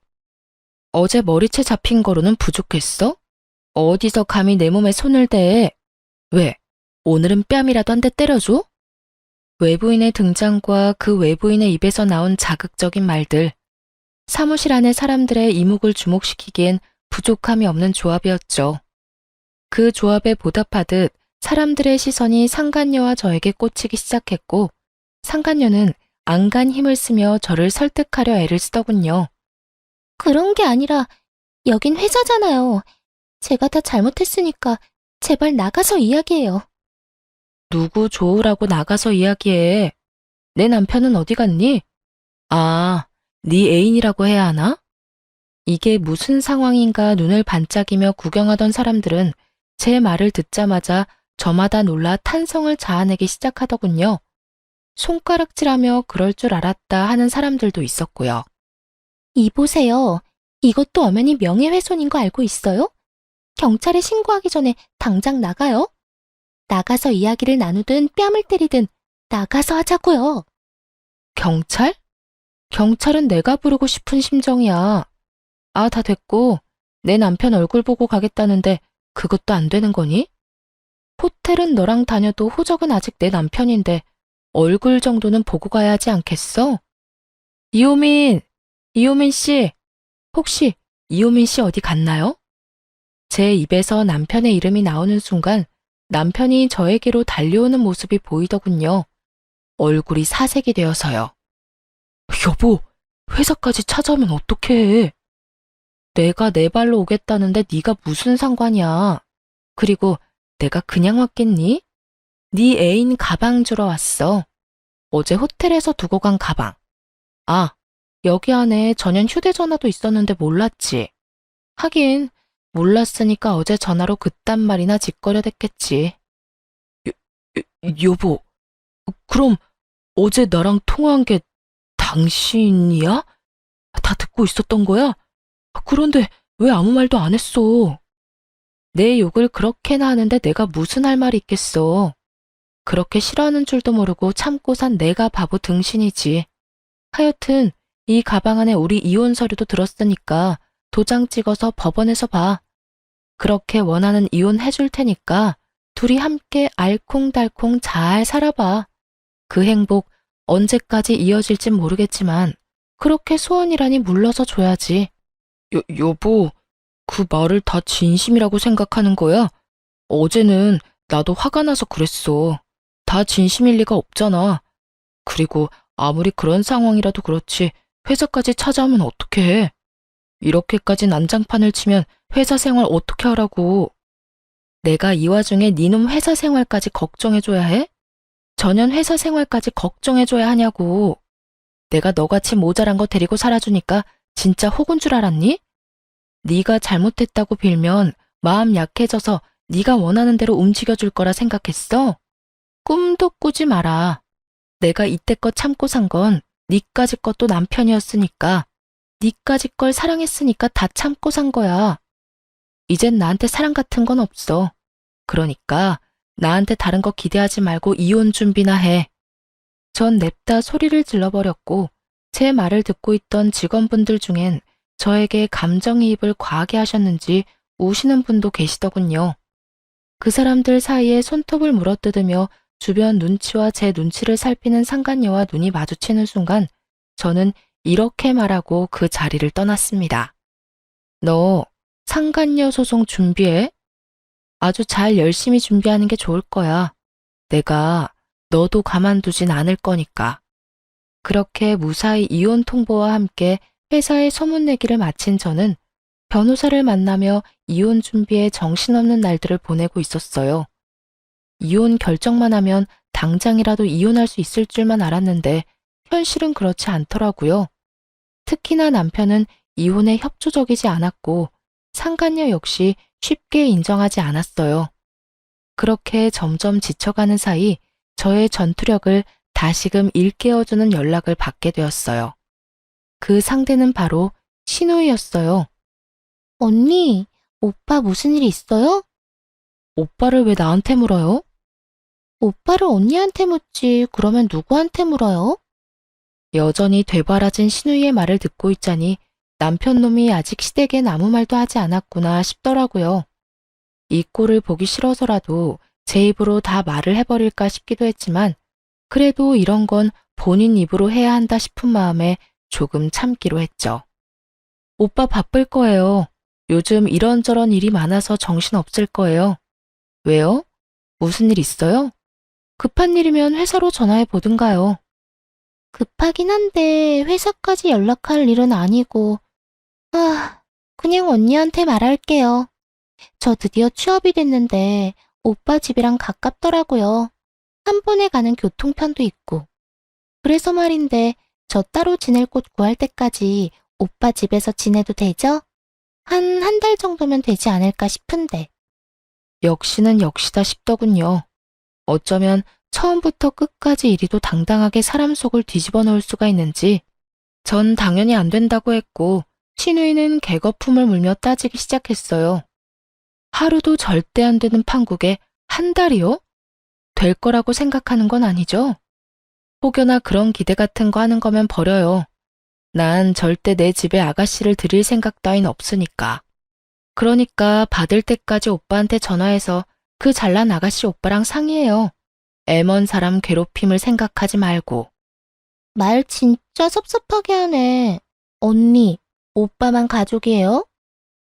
어제 머리채 잡힌 거로는 부족했어? 어디서 감히 내 몸에 손을 대? 왜? 오늘은 뺨이라도 한 대 때려줘? 외부인의 등장과 그 외부인의 입에서 나온 자극적인 말들, 사무실 안의 사람들의 이목을 주목시키기엔 부족함이 없는 조합이었죠. 그 조합에 보답하듯 사람들의 시선이 상간녀와 저에게 꽂히기 시작했고, 상간녀는 안간 힘을 쓰며 저를 설득하려 애를 쓰더군요. 그런 게 아니라 여긴 회사잖아요. 제가 다 잘못했으니까 제발 나가서 이야기해요. 누구 좋으라고 나가서 이야기해. 내 남편은 어디 갔니? 아, 네 애인이라고 해야 하나? 이게 무슨 상황인가 눈을 반짝이며 구경하던 사람들은 제 말을 듣자마자 저마다 놀라 탄성을 자아내기 시작하더군요. 손가락질하며 그럴 줄 알았다 하는 사람들도 있었고요. 이보세요. 이것도 엄연히 명예훼손인 거 알고 있어요? 경찰에 신고하기 전에 당장 나가요. 나가서 이야기를 나누든 뺨을 때리든 나가서 하자고요. 경찰? 경찰은 내가 부르고 싶은 심정이야. 아, 다 됐고, 내 남편 얼굴 보고 가겠다는데 그것도 안 되는 거니? 호텔은 너랑 다녀도 호적은 아직 내 남편인데 얼굴 정도는 보고 가야 하지 않겠어? 이호민 씨, 혹시 이호민 씨 어디 갔나요? 제 입에서 남편의 이름이 나오는 순간 남편이 저에게로 달려오는 모습이 보이더군요. 얼굴이 사색이 되어서요. 여보, 회사까지 찾아오면 어떡해? 내가 내 발로 오겠다는데 네가 무슨 상관이야? 그리고 내가 그냥 왔겠니? 네 애인 가방 주러 왔어. 어제 호텔에서 두고 간 가방. 아, 여기 안에 전용 휴대전화도 있었는데 몰랐지. 하긴 몰랐으니까 어제 전화로 그딴 말이나 짓거려댔겠지. 여보, 그럼 어제 나랑 통화한 게 당신이야? 다 듣고 있었던 거야? 그런데 왜 아무 말도 안 했어? 내 욕을 그렇게나 하는데 내가 무슨 할 말이 있겠어. 그렇게 싫어하는 줄도 모르고 참고 산 내가 바보 등신이지. 하여튼 이 가방 안에 우리 이혼 서류도 들었으니까 도장 찍어서 법원에서 봐. 그렇게 원하는 이혼 해줄 테니까 둘이 함께 알콩달콩 잘 살아봐. 그 행복 언제까지 이어질진 모르겠지만 그렇게 소원이라니 물러서 줘야지. 여보, 그 말을 다 진심이라고 생각하는 거야? 어제는 나도 화가 나서 그랬어. 다 진심일 리가 없잖아. 그리고 아무리 그런 상황이라도 그렇지 회사까지 찾아오면 어떡해. 이렇게까지 난장판을 치면 회사 생활 어떻게 하라고. 내가 이 와중에 니놈 회사 생활까지 걱정해줘야 해? 전현 회사 생활까지 걱정해줘야 하냐고. 내가 너같이 모자란 거 데리고 살아주니까 진짜 혹은 줄 알았니? 네가 잘못했다고 빌면 마음 약해져서 네가 원하는 대로 움직여줄 거라 생각했어? 꿈도 꾸지 마라. 내가 이때껏 참고 산 건 니까지 것도 남편이었으니까, 니까지 걸 사랑했으니까 다 참고 산 거야. 이젠 나한테 사랑 같은 건 없어. 그러니까 나한테 다른 거 기대하지 말고 이혼 준비나 해. 전 냅다 소리를 질러버렸고 제 말을 듣고 있던 직원분들 중엔 저에게 감정이입을 과하게 하셨는지 우시는 분도 계시더군요. 그 사람들 사이에 손톱을 물어뜯으며 주변 눈치와 제 눈치를 살피는 상간녀와 눈이 마주치는 순간 저는 이렇게 말하고 그 자리를 떠났습니다. 너 상간녀 소송 준비해? 아주 잘 열심히 준비하는 게 좋을 거야. 내가 너도 가만두진 않을 거니까. 그렇게 무사히 이혼 통보와 함께 회사에 소문내기를 마친 저는 변호사를 만나며 이혼 준비에 정신없는 날들을 보내고 있었어요. 이혼 결정만 하면 당장이라도 이혼할 수 있을 줄만 알았는데 현실은 그렇지 않더라고요. 특히나 남편은 이혼에 협조적이지 않았고 상간녀 역시 쉽게 인정하지 않았어요. 그렇게 점점 지쳐가는 사이 저의 전투력을 다시금 일깨워주는 연락을 받게 되었어요. 그 상대는 바로 신우이였어요. 언니, 오빠 무슨 일 있어요? 오빠를 왜 나한테 물어요? 오빠를 언니한테 묻지, 그러면 누구한테 물어요? 여전히 되바라진 신우이의 말을 듣고 있자니 남편 놈이 아직 시댁엔 아무 말도 하지 않았구나 싶더라고요. 이 꼴을 보기 싫어서라도 제 입으로 다 말을 해버릴까 싶기도 했지만 그래도 이런 건 본인 입으로 해야 한다 싶은 마음에 조금 참기로 했죠. 오빠 바쁠 거예요. 요즘 이런저런 일이 많아서 정신 없을 거예요. 왜요? 무슨 일 있어요? 급한 일이면 회사로 전화해 보든가요. 급하긴 한데 회사까지 연락할 일은 아니고, 그냥 언니한테 말할게요. 저 드디어 취업이 됐는데 오빠 집이랑 가깝더라고요. 한 번에 가는 교통편도 있고. 그래서 말인데 저 따로 지낼 곳 구할 때까지 오빠 집에서 지내도 되죠? 한 달 정도면 되지 않을까 싶은데. 역시는 역시다 싶더군요. 어쩌면 처음부터 끝까지 이리도 당당하게 사람 속을 뒤집어 놓을 수가 있는지 전 당연히 안 된다고 했고 신우이는 개거품을 물며 따지기 시작했어요. 하루도 절대 안 되는 판국에 한 달이요? 될 거라고 생각하는 건 아니죠? 혹여나 그런 기대 같은 거 하는 거면 버려요. 난 절대 내 집에 아가씨를 들일 생각 따윈 없으니까. 그러니까 받을 때까지 오빠한테 전화해서 그 잘난 아가씨 오빠랑 상의해요. 애먼 사람 괴롭힘을 생각하지 말고. 말 진짜 섭섭하게 하네. 언니, 오빠만 가족이에요?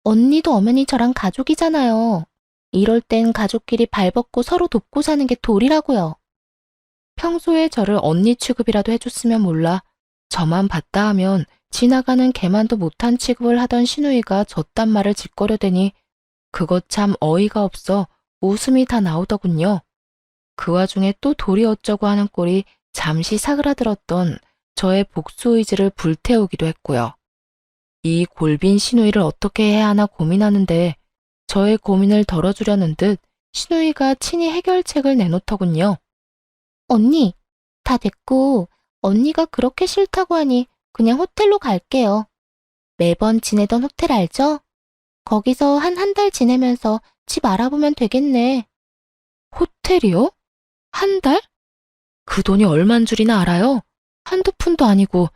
언니도 엄연히 저랑 가족이잖아요. 이럴 땐 가족끼리 발벗고 서로 돕고 사는 게 도리라고요. 평소에 저를 언니 취급이라도 해줬으면 몰라 저만 봤다 하면 지나가는 개만도 못한 취급을 하던 신우이가 저딴 말을 짓거려대니 그것 참 어이가 없어 웃음이 다 나오더군요. 그 와중에 또 도리 어쩌고 하는 꼴이 잠시 사그라들었던 저의 복수 의지를 불태우기도 했고요. 이 골빈 신우이를 어떻게 해야 하나 고민하는데 저의 고민을 덜어주려는 듯 신우이가 친히 해결책을 내놓더군요. 언니, 다 됐고, 언니가 그렇게 싫다고 하니 그냥 호텔로 갈게요. 매번 지내던 호텔 알죠? 거기서 한 달 지내면서 집 알아보면 되겠네. 호텔이요? 한 달? 그 돈이 얼만 줄이나 알아요? 한두 푼도 아니고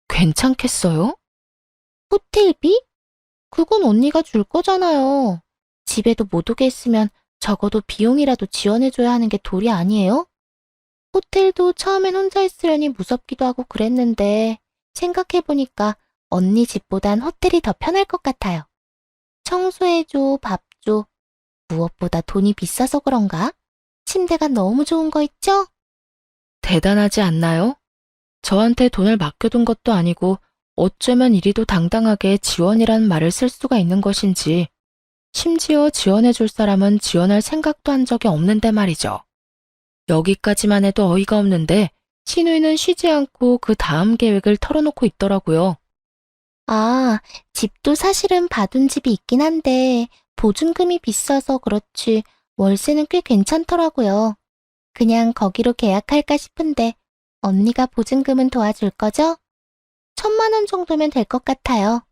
괜찮겠어요? 호텔비? 그건 언니가 줄 거잖아요. 집에도 못 오게 했으면 적어도 비용이라도 지원해줘야 하는 게 도리 아니에요? 호텔도 처음엔 혼자 있으려니 무섭기도 하고 그랬는데 생각해보니까 언니 집보단 호텔이 더 편할 것 같아요. 청소해줘, 밥 줘. 무엇보다 돈이 비싸서 그런가? 침대가 너무 좋은 거 있죠? 대단하지 않나요? 저한테 돈을 맡겨둔 것도 아니고 어쩌면 이리도 당당하게 지원이란 말을 쓸 수가 있는 것인지 심지어 지원해줄 사람은 지원할 생각도 한 적이 없는데 말이죠. 여기까지만 해도 어이가 없는데 신우이는 쉬지 않고 그 다음 계획을 털어놓고 있더라고요. 집도 사실은 받은 집이 있긴 한데 보증금이 비싸서 그렇지 월세는 꽤 괜찮더라고요. 그냥 거기로 계약할까 싶은데 언니가 보증금은 도와줄 거죠? 1,000만 원 정도면 될 것 같아요.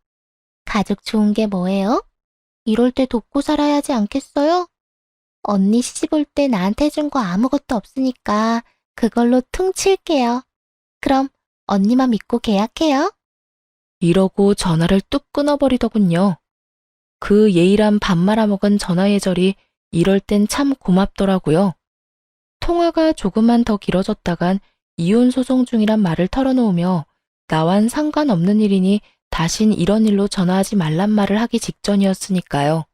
가족 좋은 게 뭐예요? 이럴 때 돕고 살아야 하지 않겠어요? 언니 시집 올 때 나한테 준 거 아무것도 없으니까 그걸로 퉁칠게요. 그럼 언니만 믿고 계약해요. 이러고 전화를 뚝 끊어버리더군요. 그 예의란 밥 말아먹은 전화 예절이 이럴 땐 참 고맙더라고요. 통화가 조금만 더 길어졌다간 이혼 소송 중이란 말을 털어놓으며 나와는 상관없는 일이니 다신 이런 일로 전화하지 말란 말을 하기 직전이었으니까요.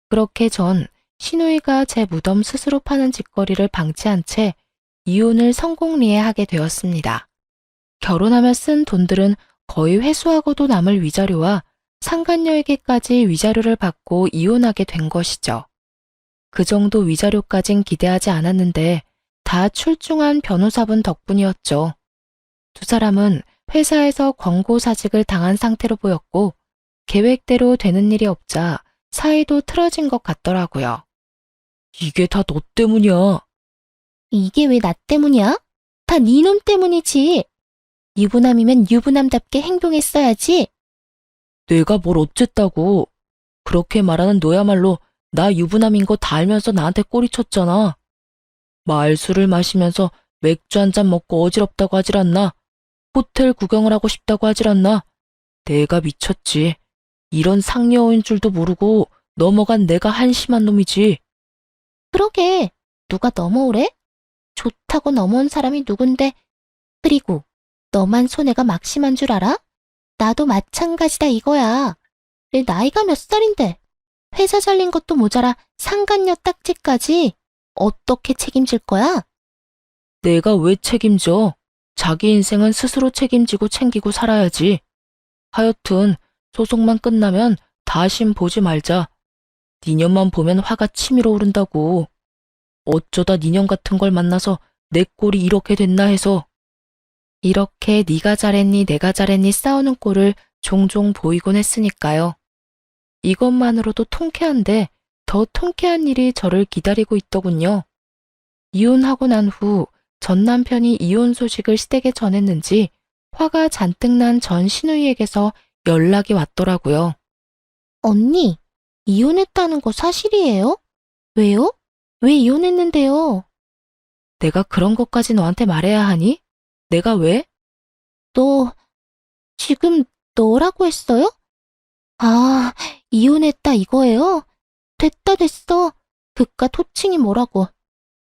그렇게 전 신우이가 제 무덤 스스로 파는 짓거리를 방치한 채 이혼을 성공리해하게 되었습니다. 결혼하며 쓴 돈들은 거의 회수하고도 남을 위자료와 상간녀에게까지 위자료를 받고 이혼하게 된 것이죠. 그 정도 위자료까진 기대하지 않았는데 다 출중한 변호사분 덕분이었죠. 두 사람은 회사에서 권고사직을 당한 상태로 보였고 계획대로 되는 일이 없자 사이도 틀어진 것 같더라고요. 이게 다 너 때문이야. 이게 왜 나 때문이야? 다 네 놈 때문이지. 유부남이면 유부남답게 행동했어야지. 내가 뭘 어쨌다고. 그렇게 말하는 너야말로 나 유부남인 거 다 알면서 나한테 꼬리쳤잖아. 말술을 마시면서 맥주 한 잔 먹고 어지럽다고 하질 않나. 호텔 구경을 하고 싶다고 하질 않나. 내가 미쳤지. 이런 상여인 줄도 모르고 넘어간 내가 한심한 놈이지. 그러게, 누가 넘어오래? 좋다고 넘어온 사람이 누군데. 그리고 너만 손해가 막심한 줄 알아? 나도 마찬가지다 이거야. 내 나이가 몇 살인데. 회사 잘린 것도 모자라 상간녀 딱지까지. 어떻게 책임질 거야? 내가 왜 책임져? 자기 인생은 스스로 책임지고 챙기고 살아야지. 하여튼 소송만 끝나면 다신 보지 말자. 니년만 보면 화가 치밀어 오른다고. 어쩌다 니년 같은 걸 만나서 내 꼴이 이렇게 됐나 해서. 이렇게 네가 잘했니 내가 잘했니 싸우는 꼴을 종종 보이곤 했으니까요. 이것만으로도 통쾌한데 더 통쾌한 일이 저를 기다리고 있더군요. 이혼하고 난 후 전 남편이 이혼 소식을 시댁에 전했는지 화가 잔뜩 난 전 시누이에게서 연락이 왔더라고요. 언니, 이혼했다는 거 사실이에요? 왜요? 왜 이혼했는데요? 내가 그런 것까지 너한테 말해야 하니? 내가 왜? 너, 지금 너라고 했어요? 아, 이혼했다 이거예요? 됐다 됐어. 그깟 호칭이 뭐라고.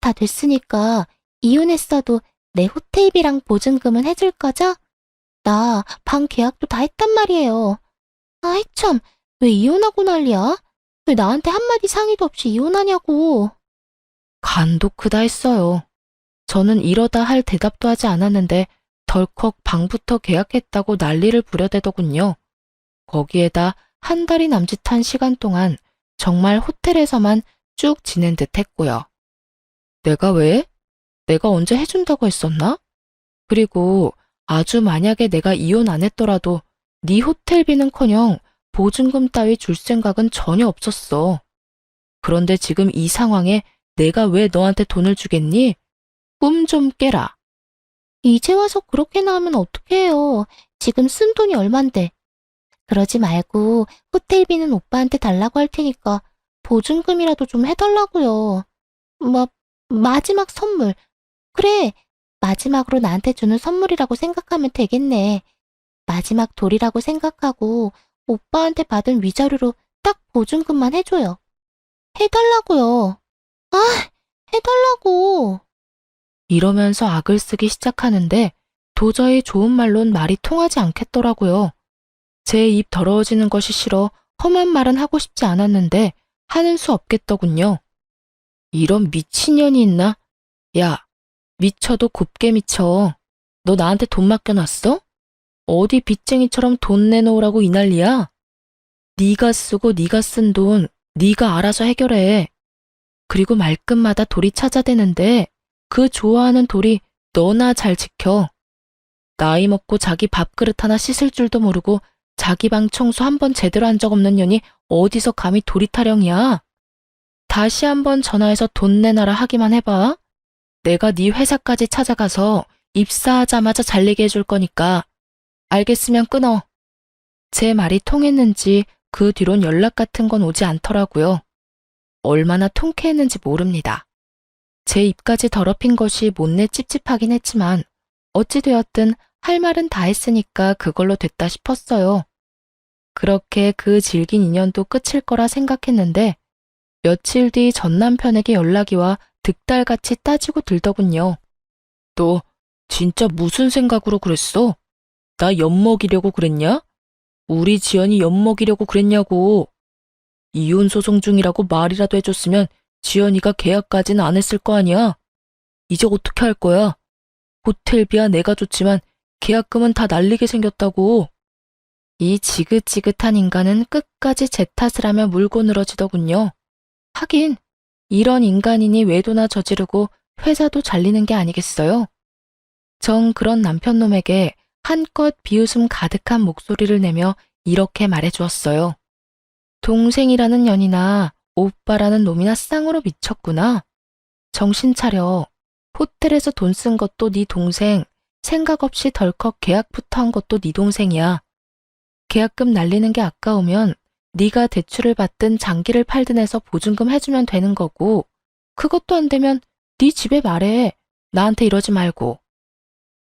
다 됐으니까 이혼했어도 내 호텔비랑 보증금은 해줄 거죠? 나 방 계약도 다 했단 말이에요. 아이 참, 왜 이혼하고 난리야? 왜 나한테 한마디 상의도 없이 이혼하냐고. 간도 크다 했어요. 저는 이러다 할 대답도 하지 않았는데 덜컥 방부터 계약했다고 난리를 부려대더군요. 거기에다 한 달이 남짓한 시간 동안 정말 호텔에서만 쭉 지낸 듯 했고요. 내가 왜? 내가 언제 해준다고 했었나? 그리고 아주 만약에 내가 이혼 안 했더라도 네 호텔비는커녕 보증금 따위 줄 생각은 전혀 없었어. 그런데 지금 이 상황에 내가 왜 너한테 돈을 주겠니? 꿈 좀 깨라. 이제 와서 그렇게 나오면 어떡해요. 지금 쓴 돈이 얼만데. 그러지 말고 호텔비는 오빠한테 달라고 할 테니까 보증금이라도 좀 해달라고요. 마지막 선물. 그래, 마지막으로 나한테 주는 선물이라고 생각하면 되겠네. 마지막 돌이라고 생각하고 오빠한테 받은 위자료로 딱 보증금만 해줘요. 해달라고요. 아, 해달라고. 이러면서 악을 쓰기 시작하는데 도저히 좋은 말론 말이 통하지 않겠더라고요. 제 입 더러워지는 것이 싫어 험한 말은 하고 싶지 않았는데 하는 수 없겠더군요. 이런 미친년이 있나? 야, 미쳐도 곱게 미쳐. 너 나한테 돈 맡겨놨어? 어디 빚쟁이처럼 돈 내놓으라고 이 난리야? 네가 쓰고 네가 쓴 돈 네가 알아서 해결해. 그리고 말끝마다 돌이 찾아대는데 그 좋아하는 돌이 너나 잘 지켜. 나이 먹고 자기 밥그릇 하나 씻을 줄도 모르고 자기 방 청소 한 번 제대로 한 적 없는 년이 어디서 감히 돌이 타령이야? 다시 한번 전화해서 돈 내놔라 하기만 해봐. 내가 네 회사까지 찾아가서 입사하자마자 잘리게 해줄 거니까. 알겠으면 끊어. 제 말이 통했는지 그 뒤론 연락 같은 건 오지 않더라고요. 얼마나 통쾌했는지 모릅니다. 제 입까지 더럽힌 것이 못내 찝찝하긴 했지만 어찌되었든 할 말은 다 했으니까 그걸로 됐다 싶었어요. 그렇게 그 질긴 인연도 끝일 거라 생각했는데 며칠 뒤 전 남편에게 연락이 와 득달같이 따지고 들더군요. 너 진짜 무슨 생각으로 그랬어? 나 엿먹이려고 그랬냐? 우리 지연이 엿먹이려고 그랬냐고. 이혼 소송 중이라고 말이라도 해줬으면 지연이가 계약까지는 안 했을 거 아니야. 이제 어떻게 할 거야? 호텔비야 내가 줬지만 계약금은 다 날리게 생겼다고. 이 지긋지긋한 인간은 끝까지 제 탓을 하며 물고 늘어지더군요. 하긴 이런 인간이니 외도나 저지르고 회사도 잘리는 게 아니겠어요? 전 그런 남편놈에게 한껏 비웃음 가득한 목소리를 내며 이렇게 말해주었어요. 동생이라는 년이나 오빠라는 놈이나 쌍으로 미쳤구나. 정신 차려. 호텔에서 돈 쓴 것도 네 동생, 생각 없이 덜컥 계약부터 한 것도 네 동생이야. 계약금 날리는 게 아까우면 네가 대출을 받든 장기를 팔든 해서 보증금 해주면 되는 거고, 그것도 안 되면 네 집에 말해. 나한테 이러지 말고.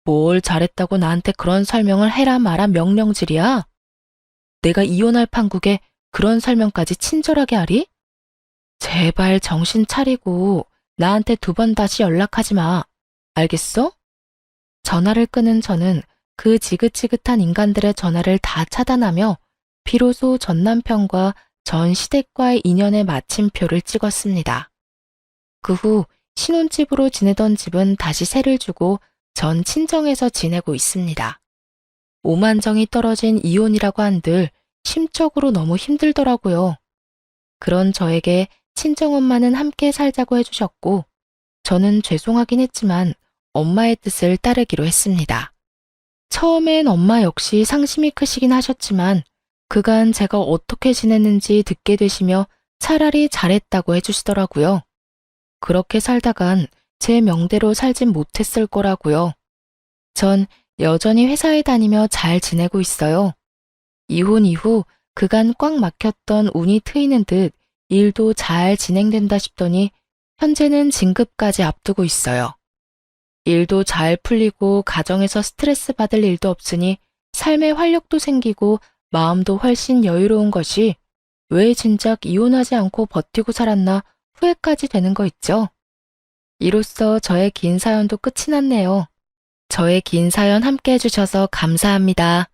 뭘 잘했다고 나한테 그런 설명을 해라 마라 명령질이야? 내가 이혼할 판국에 그런 설명까지 친절하게 하리? 제발 정신 차리고 나한테 2번 다시 연락하지 마. 알겠어? 전화를 끊은 저는 그 지긋지긋한 인간들의 전화를 다 차단하며 비로소 전 남편과 전 시댁과의 인연의 마침표를 찍었습니다. 그 후 신혼집으로 지내던 집은 다시 세를 주고 전 친정에서 지내고 있습니다. 오만정이 떨어진 이혼이라고 한들 심적으로 너무 힘들더라고요. 그런 저에게 친정엄마는 함께 살자고 해주셨고, 저는 죄송하긴 했지만 엄마의 뜻을 따르기로 했습니다. 처음엔 엄마 역시 상심이 크시긴 하셨지만 그간 제가 어떻게 지냈는지 듣게 되시며 차라리 잘했다고 해주시더라고요. 그렇게 살다간 제 명대로 살진 못했을 거라고요. 전 여전히 회사에 다니며 잘 지내고 있어요. 이혼 이후 그간 꽉 막혔던 운이 트이는 듯 일도 잘 진행된다 싶더니 현재는 진급까지 앞두고 있어요. 일도 잘 풀리고 가정에서 스트레스 받을 일도 없으니 삶의 활력도 생기고 마음도 훨씬 여유로운 것이 왜 진작 이혼하지 않고 버티고 살았나 후회까지 되는 거 있죠. 이로써 저의 긴 사연도 끝이 났네요. 저의 긴 사연 함께 해주셔서 감사합니다.